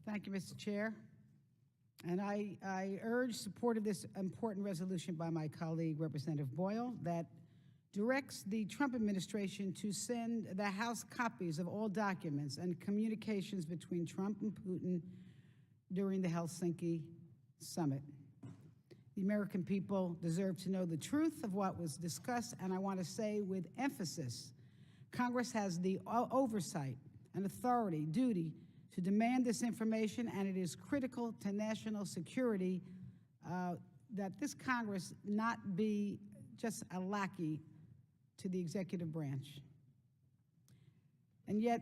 Thank you, Mr. Chair. And I urge support of this important resolution by my colleague, Representative Boyle, that directs the Trump administration to send the House copies of all documents and communications between Trump and Putin during the Helsinki summit. The American people deserve to know the truth of what was discussed, and I want to say with emphasis, Congress has the oversight and authority, duty to demand this information, and it is critical to national security that this Congress not be just a lackey to the executive branch. And yet,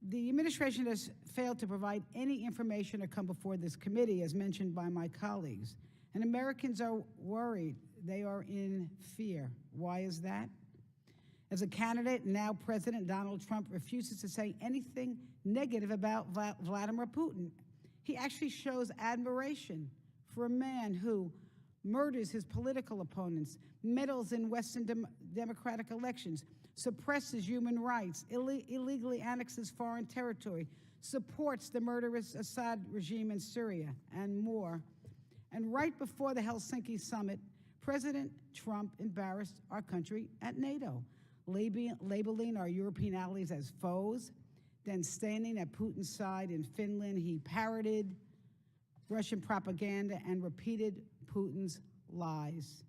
the administration has failed to provide any information or come before this committee, as mentioned by my colleagues. And Americans are worried. They are in fear. Why is that? As a candidate, now President Donald Trump refuses to say anything negative about Vladimir Putin. He actually shows admiration for a man who murders his political opponents, meddles in Western democratic elections, suppresses human rights, illegally annexes foreign territory, supports the murderous Assad regime in Syria, and more. And right before the Helsinki summit, President Trump embarrassed our country at NATO, labeling our European allies as foes, then standing at Putin's side in Finland. He parroted Russian propaganda and repeated Putin's lies.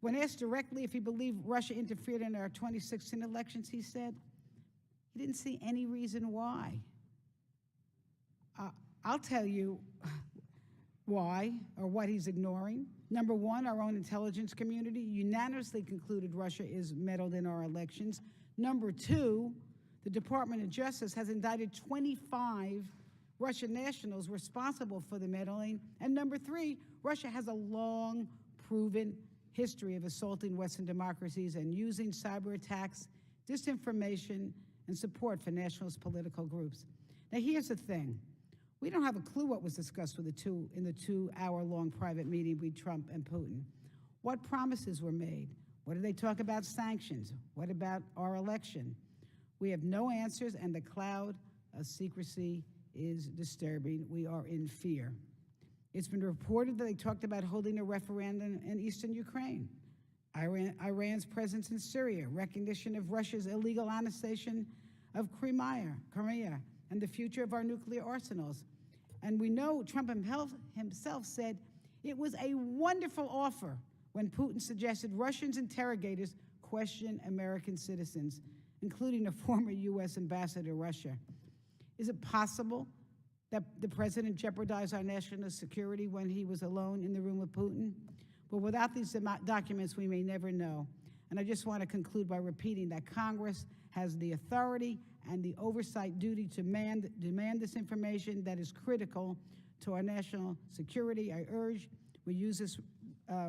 When asked directly if he believed Russia interfered in our 2016 elections, he said he didn't see any reason why. I'll tell you why, or what he's ignoring. Number one, our own intelligence community unanimously concluded Russia is meddled in our elections. Number two, the Department of Justice has indicted 25 Russian nationals responsible for the meddling. And number three, Russia has a long proven history of assaulting Western democracies and using cyber attacks, disinformation, and support for nationalist political groups. Now here's the thing. We don't have a clue what was discussed in the 2-hour-long private meeting with Trump and Putin. What promises were made? What did they talk about sanctions? What about our election? We have no answers, and the cloud of secrecy is disturbing. We are in fear. It's been reported that they talked about holding a referendum in eastern Ukraine, Iran's presence in Syria, recognition of Russia's illegal annexation of Crimea, and the future of our nuclear arsenals. And we know Trump himself said it was a wonderful offer when Putin suggested Russians interrogators question American citizens, including a former U.S. ambassador to Russia. Is it possible that the president jeopardized our national security when he was alone in the room with Putin? Well, without these documents, we may never know. And I just want to conclude by repeating that Congress has the authority and the oversight duty to demand this information that is critical to our national security. I urge we use this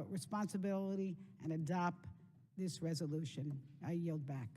responsibility and adopt this resolution. I yield back.